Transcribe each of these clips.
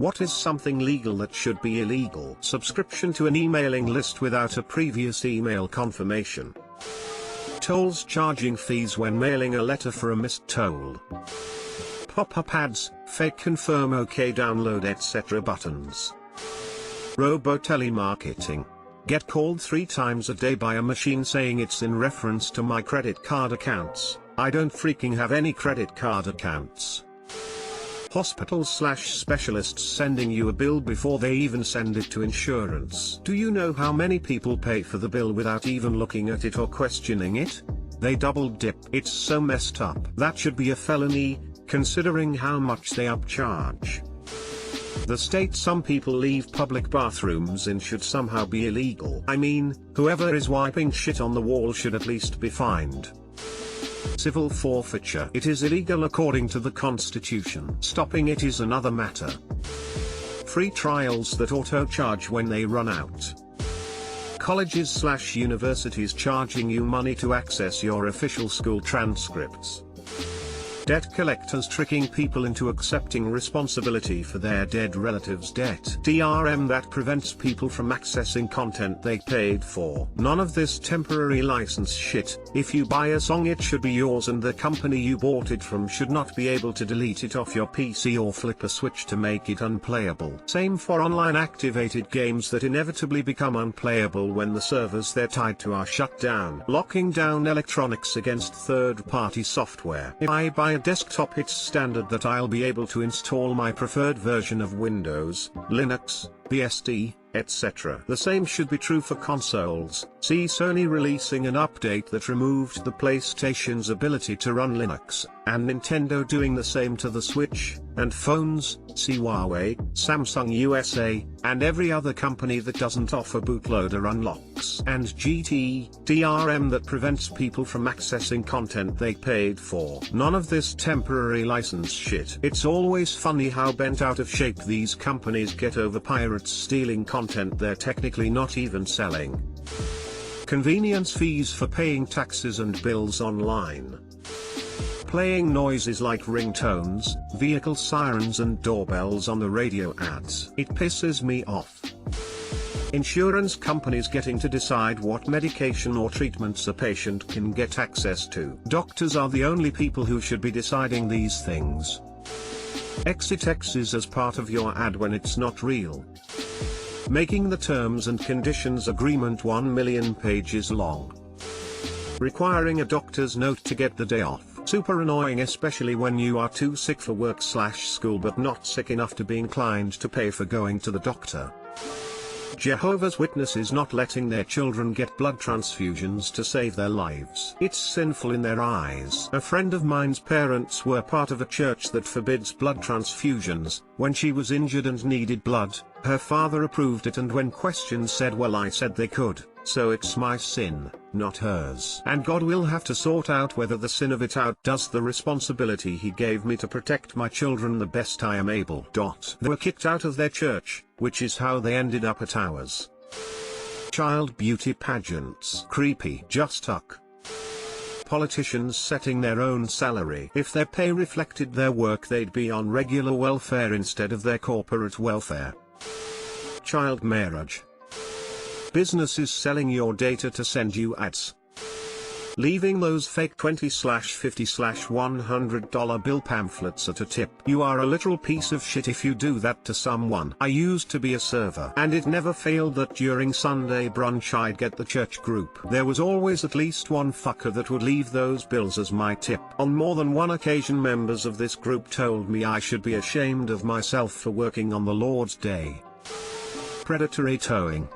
What is something legal that should be illegal? Subscription to an emailing list without a previous email confirmation. Tolls charging fees when mailing a letter for a missed toll. Pop-up ads, fake confirm OK download etc. buttons. Robo-telemarketing. Get called 3 times a day by a machine saying it's in reference to my credit card accounts. I don't freaking have any credit card accounts. Hospitals/specialists sending you a bill before they even send it to insurance. Do you know how many people pay for the bill without even looking at it or questioning it? They double dip. It's so messed up. That should be a felony, considering how much they upcharge. The state some people leave public bathrooms in should somehow be illegal. I mean, whoever is wiping shit on the wall should at least be fined. Civil forfeiture. It is illegal according to the Constitution. Stopping it is another matter. Free trials that auto-charge when they run out. Colleges/universities charging you money to access your official school transcripts. Debt collectors tricking people into accepting responsibility for their dead relatives' debt. DRM that prevents people from accessing content they paid for. None of this temporary license shit. If you buy a song it should be yours and the company you bought it from should not be able to delete it off your PC or flip a switch to make it unplayable. Same for online activated games that inevitably become unplayable when the servers they're tied to are shut down. Locking down electronics against third-party software. If I buy a desktop it's standard that I'll be able to install my preferred version of Windows, Linux, BSD, etc. The same should be true for consoles. See Sony releasing an update that removed the PlayStation's ability to run Linux, and Nintendo doing the same to the Switch, and phones. See Huawei, Samsung USA, and every other company that doesn't offer bootloader unlocks. And GT, DRM that prevents people from accessing content they paid for. None of this temporary license shit. It's always funny how bent out of shape these companies get over pirates stealing content they're technically not even selling. Convenience fees for paying taxes and bills online. Playing noises like ringtones, vehicle sirens and doorbells on the radio ads. It pisses me off. Insurance companies getting to decide what medication or treatments a patient can get access to. Doctors are the only people who should be deciding these things. Exit X's as part of your ad when it's not real. Making the terms and conditions agreement 1 million pages long. Requiring a doctor's note to get the day off. Super annoying, especially when you are too sick for work/school but not sick enough to be inclined to pay for going to the doctor. Jehovah's Witnesses not letting their children get blood transfusions to save their lives. It's sinful in their eyes. A friend of mine's parents were part of a church that forbids blood transfusions. When she was injured and needed blood, her father approved it, and when questioned said, "Well, I said they could, so it's my sin, not hers. And God will have to sort out whether the sin of it outdoes the responsibility he gave me to protect my children the best I am able." They were kicked out of their church, which is how they ended up at ours. Child beauty pageants. Creepy. Just tuck. Politicians setting their own salary. If their pay reflected their work they'd be on regular welfare instead of their corporate welfare. Child marriage. Businesses selling your data to send you ads. Leaving those fake $20/50/$100 bill pamphlets at a tip. You are a literal piece of shit if you do that to someone. I used to be a server, and it never failed that during Sunday brunch I'd get the church group. There was always at least one fucker that would leave those bills as my tip. On more than one occasion members of this group told me I should be ashamed of myself for working on the Lord's Day. Predatory towing.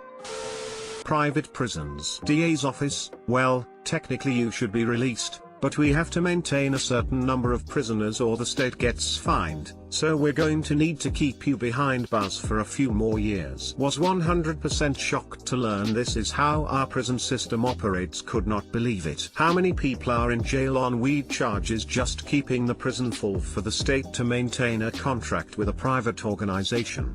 Private prisons. DA's office. Well, technically you should be released, but we have to maintain a certain number of prisoners or the state gets fined, so we're going to need to keep you behind bars for a few more years. Was 100% shocked to learn this is how our prison system operates. Could not believe it. How many people are in jail on weed charges just keeping the prison full for the state to maintain a contract with a private organization?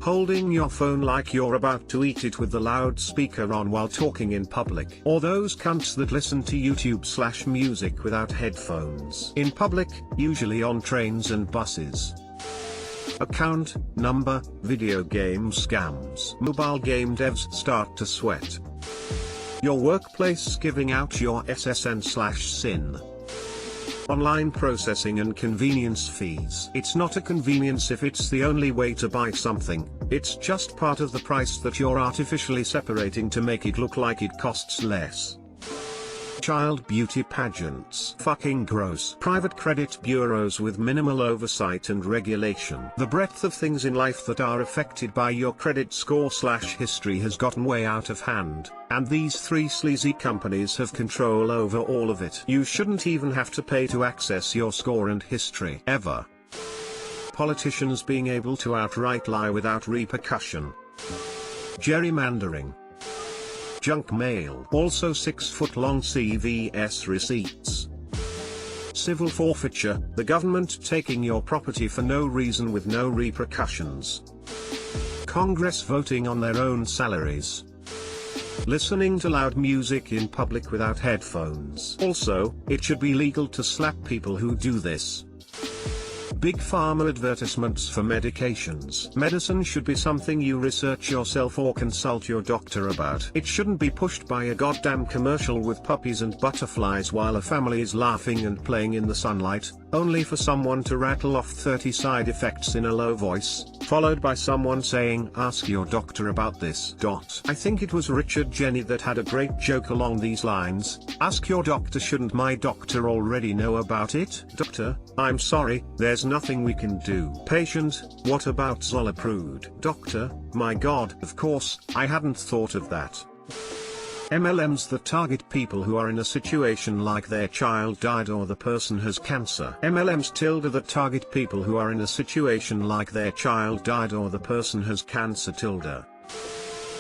Holding your phone like you're about to eat it with the loudspeaker on while talking in public. Or those cunts that listen to YouTube/music without headphones. In public, usually on trains and buses. Account number, video game scams. Mobile game devs start to sweat. Your workplace giving out your SSN/SIN. Online processing and convenience fees. It's not a convenience if it's the only way to buy something, it's just part of the price that you're artificially separating to make it look like it costs less. Child beauty pageants. Fucking gross. Private credit bureaus with minimal oversight and regulation. The breadth of things in life that are affected by your credit score/history has gotten way out of hand, and these three sleazy companies have control over all of it. You shouldn't even have to pay to access your score and history. Ever. Politicians being able to outright lie without repercussion. Gerrymandering. Junk mail. Also 6-foot-long CVS receipts. Civil forfeiture, the government taking your property for no reason with no repercussions. Congress voting on their own salaries. Listening to loud music in public without headphones. Also, it should be legal to slap people who do this. Big pharma advertisements for medications. Medicine should be something you research yourself or consult your doctor about. It shouldn't be pushed by a goddamn commercial with puppies and butterflies while a family is laughing and playing in the sunlight, only for someone to rattle off 30 side effects in a low voice, followed by someone saying, "Ask your doctor about this." I think it was Richard Jenny that had a great joke along these lines: "Ask your doctor, shouldn't my doctor already know about it?" Doctor, I'm sorry, there's nothing we can do. Patient, what about Zolaprude? Doctor, my god, of course, I hadn't thought of that. MLMs that target people who are in a situation like their child died or the person has cancer. MLMs that target people who are in a situation like their child died or the person has cancer.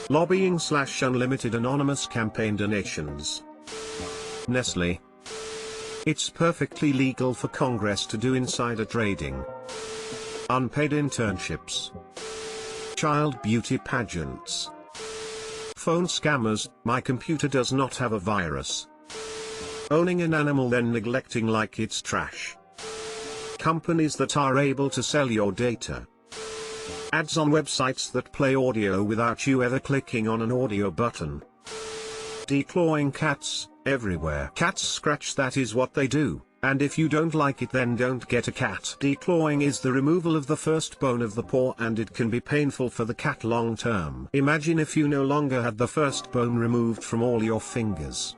Lobbying/unlimited anonymous campaign donations. Nestle. It's perfectly legal for Congress to do insider trading. Unpaid internships. Child beauty pageants. Phone scammers, my computer does not have a virus. Owning an animal then neglecting like it's trash. Companies that are able to sell your data. Ads on websites that play audio without you ever clicking on an audio button. Declawing cats, everywhere. Cats scratch, that is what they do, and if you don't like it then don't get a cat. Declawing is the removal of the first bone of the paw, and it can be painful for the cat long term. Imagine if you no longer had the first bone removed from all your fingers.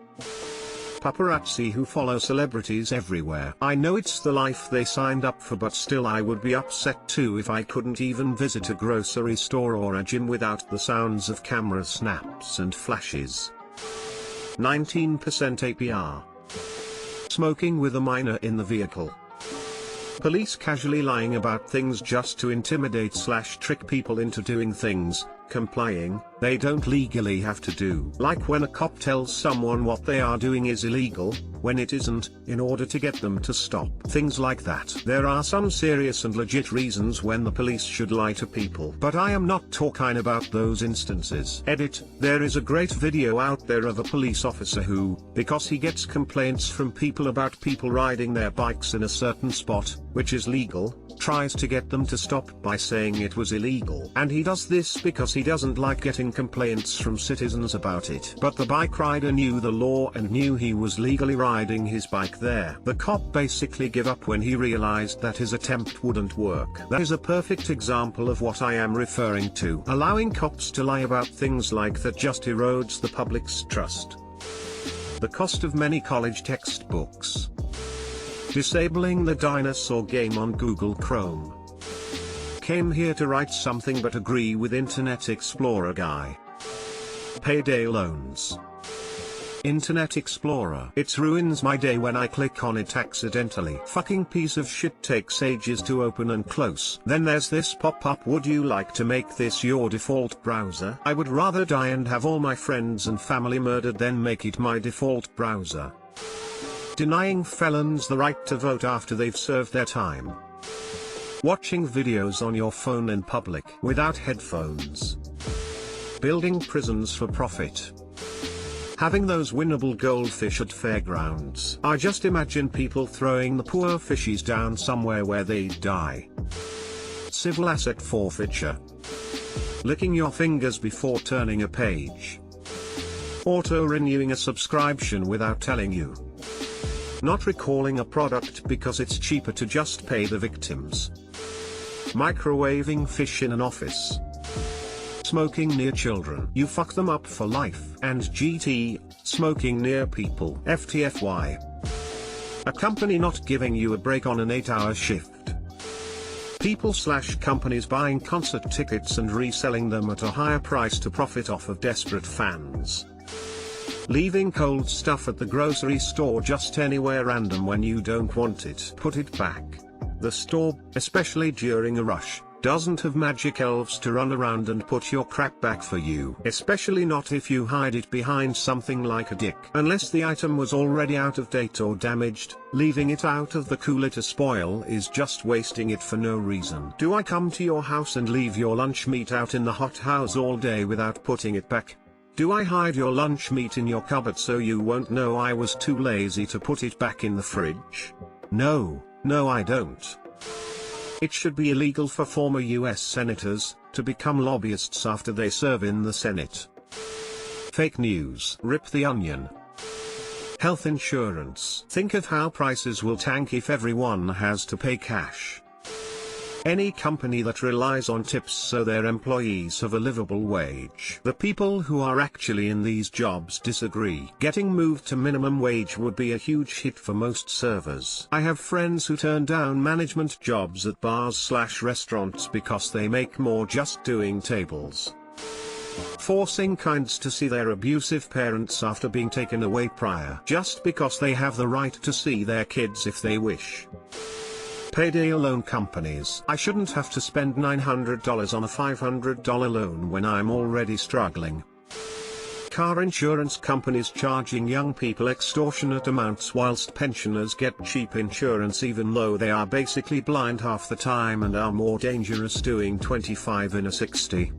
Paparazzi who follow celebrities everywhere. I know it's the life they signed up for, but still I would be upset too if I couldn't even visit a grocery store or a gym without the sounds of camera snaps and flashes. 19% APR. Smoking with a minor in the vehicle. Police casually lying about things just to intimidate/trick people into doing things, complying, they don't legally have to do. Like when a cop tells someone what they are doing is illegal, when it isn't, in order to get them to stop. Things like that. There are some serious and legit reasons when the police should lie to people, but I am not talking about those instances. Edit, there is a great video out there of a police officer who, because he gets complaints from people about people riding their bikes in a certain spot, which is legal, tries to get them to stop by saying it was illegal. And he does this because he doesn't like getting complaints from citizens about it. But the bike rider knew the law and knew he was legally riding his bike there. The cop basically gave up when he realized that his attempt wouldn't work. That is a perfect example of what I am referring to. Allowing cops to lie about things like that just erodes the public's trust. The cost of many college textbooks. Disabling the dinosaur game on Google Chrome. Came here to write something but agree with Internet Explorer guy. Payday loans. Internet Explorer. It ruins my day when I click on it accidentally. Fucking piece of shit, takes ages to open and close. Then there's this pop-up, would you like to make this your default browser? I would rather die and have all my friends and family murdered than make it my default browser. Denying felons the right to vote after they've served their time. Watching videos on your phone in public without headphones. Building prisons for profit. Having those winnable goldfish at fairgrounds. I just imagine people throwing the poor fishies down somewhere where they'd die. civil asset forfeiture. Licking your fingers before turning a page. Auto-renewing a subscription without telling you. Not recalling a product because it's cheaper to just pay the victims. Microwaving fish in an office. Smoking near children. You fuck them up for life. And GT, smoking near people. FTFY. A company not giving you a break on an 8-hour shift. People/companies buying concert tickets and reselling them at a higher price to profit off of desperate fans. Leaving cold stuff at the grocery store just anywhere random when you don't want it. Put it back. The store, especially during a rush, doesn't have magic elves to run around and put your crap back for you. Especially not if you hide it behind something like a dick. Unless the item was already out of date or damaged, leaving it out of the cooler to spoil is just wasting it for no reason. Do I come to your house and leave your lunch meat out in the hothouse all day without putting it back? Do I hide your lunch meat in your cupboard so you won't know I was too lazy to put it back in the fridge? No, I don't. It should be illegal for former US senators to become lobbyists after they serve in the Senate. Fake news. Rip the onion. Health insurance. Think of how prices will tank if everyone has to pay cash. Any company that relies on tips so their employees have a livable wage. The people who are actually in these jobs disagree. Getting moved to minimum wage would be a huge hit for most servers. I have friends who turn down management jobs at bars/restaurants because they make more just doing tables. Forcing kids to see their abusive parents after being taken away prior just because they have the right to see their kids if they wish. Payday loan companies. I shouldn't have to spend $900 on a $500 loan when I'm already struggling. Car insurance companies charging young people extortionate amounts whilst pensioners get cheap insurance even though they are basically blind half the time and are more dangerous doing 25 in a 60.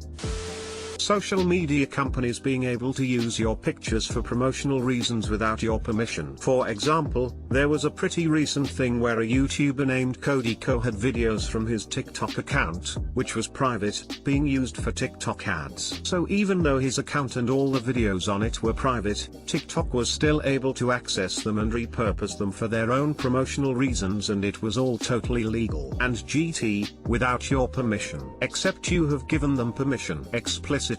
Social media companies being able to use your pictures for promotional reasons without your permission. For example, there was a pretty recent thing where a YouTuber named Cody Co had videos from his TikTok account, which was private, being used for TikTok ads. So even though his account and all the videos on it were private, TikTok was still able to access them and repurpose them for their own promotional reasons, and it was all totally legal. And GT, without your permission. Except you have given them permission explicitly.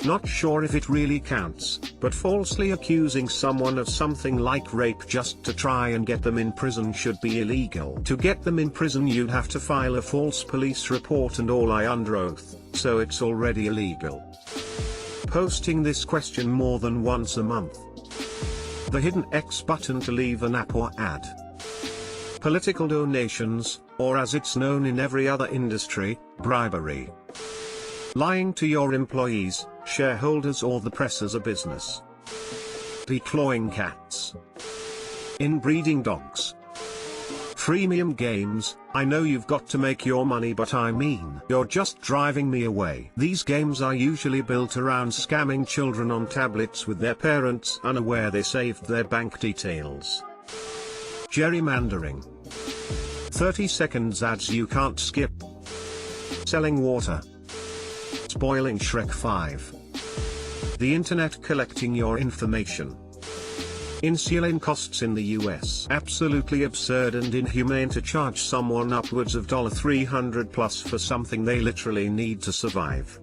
Not sure if it really counts, but falsely accusing someone of something like rape just to try and get them in prison should be illegal. To get them in prison you'd have to file a false police report and all under oath, so it's already illegal. Posting this question more than once a month. The hidden X button to leave an app or ad. Political donations, or as it's known in every other industry, bribery. Lying to your employees, shareholders or the press as a business. Declawing cats. Inbreeding dogs. Freemium games. I know you've got to make your money, but I mean, you're just driving me away. These games are usually built around scamming children on tablets with their parents unaware they saved their bank details. Gerrymandering. 30 seconds ads you can't skip. Selling water. Spoiling Shrek 5. The internet collecting your information. Insulin costs in the US. Absolutely absurd and inhumane to charge someone upwards of $300 plus for something they literally need to survive.